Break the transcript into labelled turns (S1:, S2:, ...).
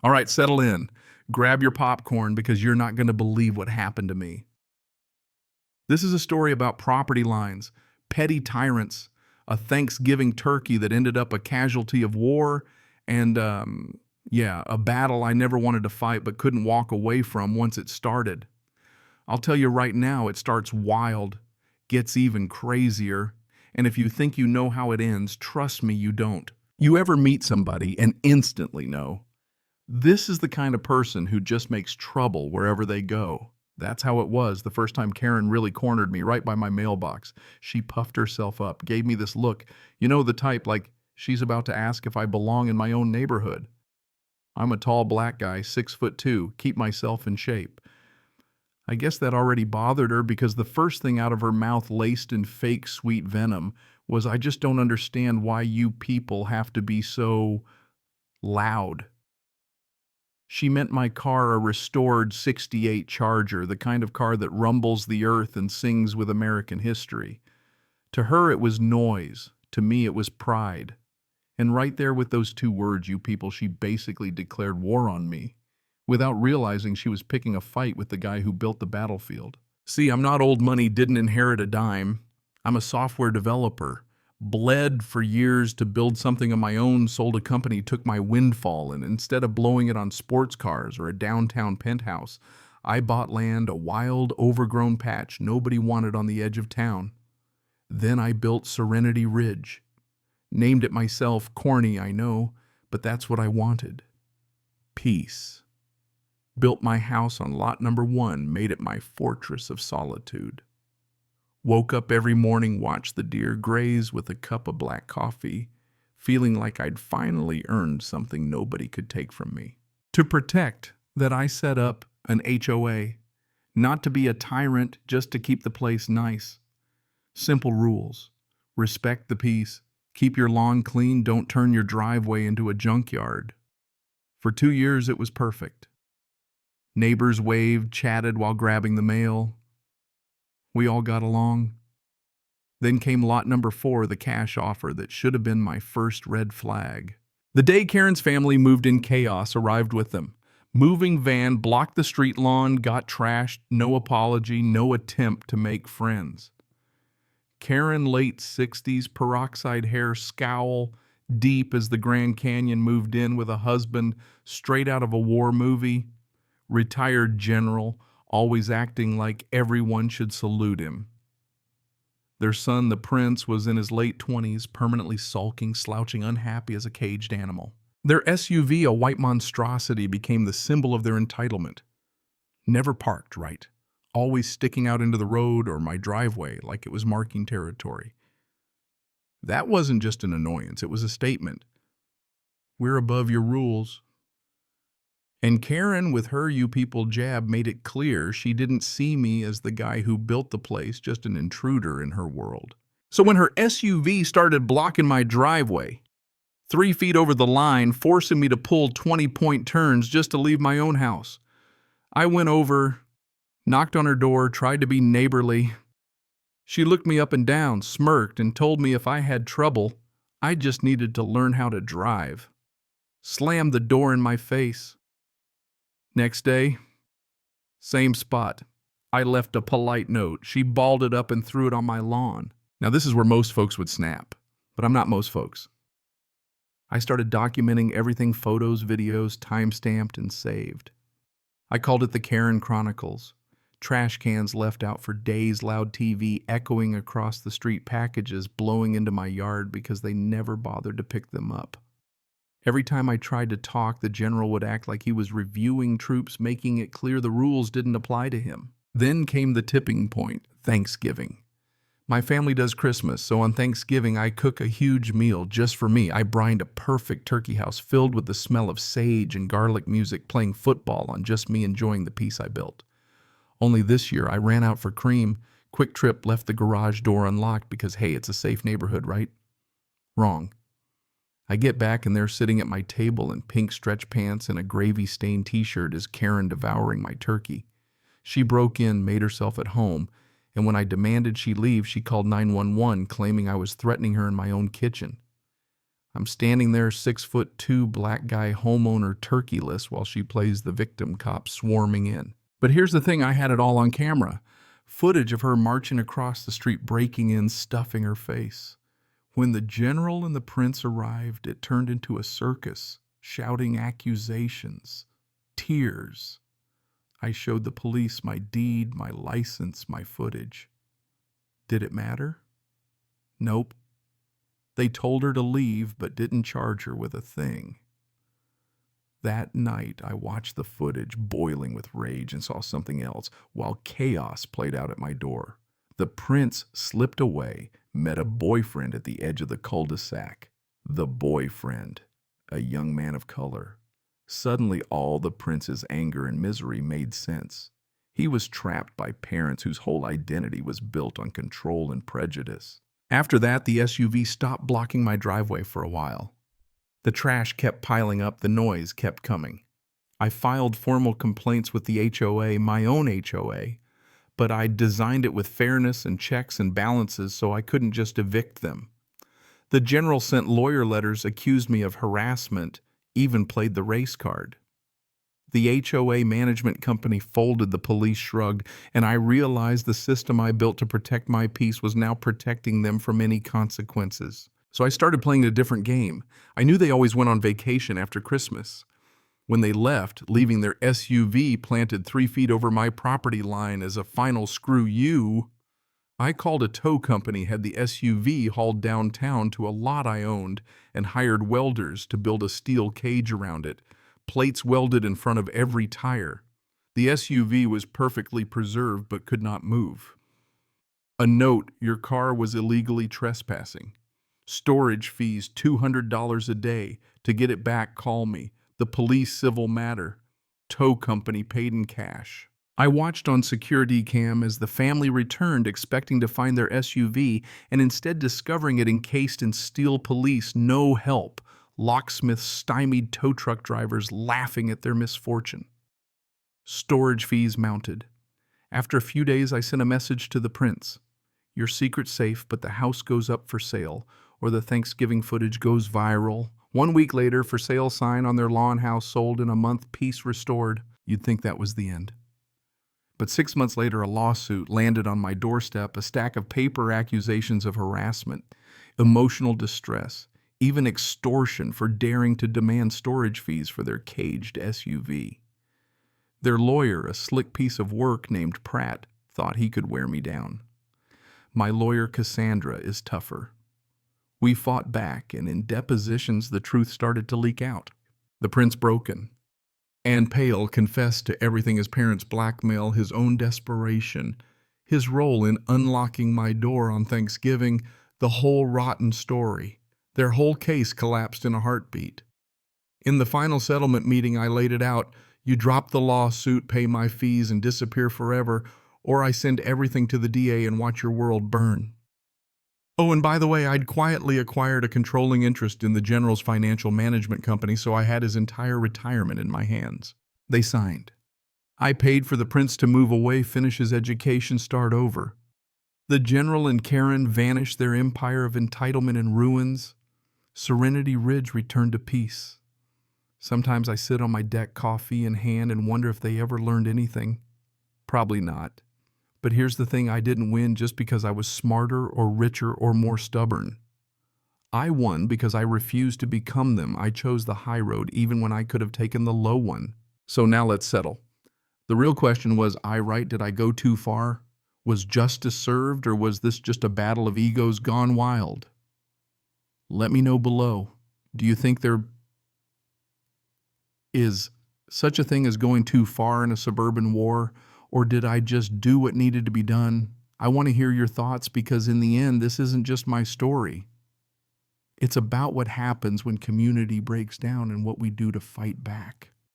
S1: All right, settle in. Grab your popcorn because you're not going to believe what happened to me. This is a story about property lines, petty tyrants, a Thanksgiving turkey that ended up a casualty of war, and, a battle I never wanted to fight but couldn't walk away from once it started. I'll tell you right now, it starts wild, gets even crazier, and if you think you know how it ends, trust me, you don't. You ever meet somebody and instantly know? This is the kind of person who just makes trouble wherever they go. That's how it was the first time Karen really cornered me right by my mailbox. She puffed herself up, gave me this look. You know the type, like she's about to ask if I belong in my own neighborhood. I'm a tall black guy, 6'2", keep myself in shape. I guess that already bothered her because the first thing out of her mouth laced in fake sweet venom was, I just don't understand why you people have to be so loud. She meant my car, a restored '68 Charger, the kind of car that rumbles the earth and sings with American history. To her it was noise, to me it was pride. And right there with those two words, you people, she basically declared war on me, without realizing she was picking a fight with the guy who built the battlefield. See, I'm not old money, didn't inherit a dime. I'm a software developer. Bled for years to build something of my own, sold a company, took my windfall, and instead of blowing it on sports cars or a downtown penthouse, I bought land, a wild, overgrown patch nobody wanted on the edge of town. Then I built Serenity Ridge. Named it myself, corny, I know, but that's what I wanted. Peace. Built my house on lot number 1, made it my fortress of solitude. Woke up every morning, watched the deer graze with a cup of black coffee, feeling like I'd finally earned something nobody could take from me. To protect that, I set up an HOA, not to be a tyrant, just to keep the place nice. Simple rules. Respect the peace. Keep your lawn clean. Don't turn your driveway into a junkyard. For 2 years, it was perfect. Neighbors waved, chatted while grabbing the mail. We all got along. Then came lot number 4, the cash offer that should have been my first red flag. The day Karen's family moved in, chaos arrived with them. Moving van blocked the street lawn, got trashed, no apology, no attempt to make friends. Karen, late 60s, peroxide hair, scowl, deep as the Grand Canyon, moved in with a husband straight out of a war movie. Retired general, always acting like everyone should salute him. Their son, the prince, was in his late 20s, permanently sulking, slouching, unhappy as a caged animal. Their SUV, a white monstrosity, became the symbol of their entitlement. Never parked right, always sticking out into the road or my driveway like it was marking territory. That wasn't just an annoyance, it was a statement. We're above your rules. And Karen, with her you people jab, made it clear she didn't see me as the guy who built the place, just an intruder in her world. So when her SUV started blocking my driveway, 3 feet over the line, forcing me to pull 20-point turns just to leave my own house, I went over, knocked on her door, tried to be neighborly. She looked me up and down, smirked, and told me if I had trouble, I just needed to learn how to drive. Slammed the door in my face. Next day, same spot. I left a polite note. She balled it up and threw it on my lawn. Now this is where most folks would snap, but I'm not most folks. I started documenting everything, photos, videos, time-stamped and saved. I called it the Karen Chronicles. Trash cans left out for days, loud TV echoing across the street, packages blowing into my yard because they never bothered to pick them up. Every time I tried to talk, the general would act like he was reviewing troops, making it clear the rules didn't apply to him. Then came the tipping point, Thanksgiving. My family does Christmas, so on Thanksgiving I cook a huge meal just for me. I brined a perfect turkey house filled with the smell of sage and garlic music, playing football on just me enjoying the piece I built. Only this year I ran out for cream. Quick Trip left the garage door unlocked because, hey, it's a safe neighborhood, right? Wrong. I get back and they're sitting at my table in pink stretch pants and a gravy-stained t-shirt as Karen devouring my turkey. She broke in, made herself at home, and when I demanded she leave, she called 911, claiming I was threatening her in my own kitchen. I'm standing there, 6'2" black guy homeowner turkeyless while she plays the victim cop swarming in. But here's the thing, I had it all on camera. Footage of her marching across the street, breaking in, stuffing her face. When the general and the prince arrived, it turned into a circus, shouting accusations, tears. I showed the police my deed, my license, my footage. Did it matter? Nope. They told her to leave, but didn't charge her with a thing. That night, I watched the footage boiling with rage and saw something else, while chaos played out at my door. The prince slipped away, met a boyfriend at the edge of the cul-de-sac. The boyfriend, a young man of color. Suddenly, all the prince's anger and misery made sense. He was trapped by parents whose whole identity was built on control and prejudice. After that, the SUV stopped blocking my driveway for a while. The trash kept piling up, the noise kept coming. I filed formal complaints with the HOA, my own HOA, but I designed it with fairness and checks and balances so I couldn't just evict them. The general sent lawyer letters, accused me of harassment, even played the race card. The HOA management company folded, the police shrugged, and I realized the system I built to protect my peace was now protecting them from any consequences. So I started playing a different game. I knew they always went on vacation after Christmas. When they left, leaving their SUV planted 3 feet over my property line as a final screw you, I called a tow company, had the SUV hauled downtown to a lot I owned, and hired welders to build a steel cage around it, plates welded in front of every tire. The SUV was perfectly preserved but could not move. A note, your car was illegally trespassing. Storage fees, $200 a day. To get it back, call me. The police civil matter. Tow company paid in cash. I watched on security cam as the family returned expecting to find their SUV and instead discovering it encased in steel police, no help. Locksmiths stymied tow truck drivers laughing at their misfortune. Storage fees mounted. After a few days, I sent a message to the prince. Your secret's safe, but the house goes up for sale, or the Thanksgiving footage goes viral. 1 week later, for sale sign on their lawn house sold in a month, peace restored. You'd think that was the end. But 6 months later, a lawsuit landed on my doorstep, a stack of paper accusations of harassment, emotional distress, even extortion for daring to demand storage fees for their caged SUV. Their lawyer, a slick piece of work named Pratt, thought he could wear me down. My lawyer, Cassandra, is tougher. We fought back, and in depositions, the truth started to leak out. The prince broken and pale confessed to everything: his parents' blackmail, his own desperation, his role in unlocking my door on Thanksgiving, the whole rotten story. Their whole case collapsed in a heartbeat. In the final settlement meeting, I laid it out. You drop the lawsuit, pay my fees, and disappear forever, or I send everything to the DA and watch your world burn. Oh, and by the way, I'd quietly acquired a controlling interest in the general's financial management company, so I had his entire retirement in my hands. They signed. I paid for the prince to move away, finish his education, start over. The general and Karen vanished, their empire of entitlement in ruins. Serenity Ridge returned to peace. Sometimes I sit on my deck, coffee in hand, and wonder if they ever learned anything. Probably not. But here's the thing, I didn't win just because I was smarter or richer or more stubborn. I won because I refused to become them. I chose the high road even when I could have taken the low one. So now let's settle. The real question was I right? Did I go too far? Was justice served, or was this just a battle of egos gone wild? Let me know below. Do you think there is such a thing as going too far in a suburban war? Or did I just do what needed to be done? I want to hear your thoughts, because in the end, this isn't just my story. It's about what happens when community breaks down and what we do to fight back.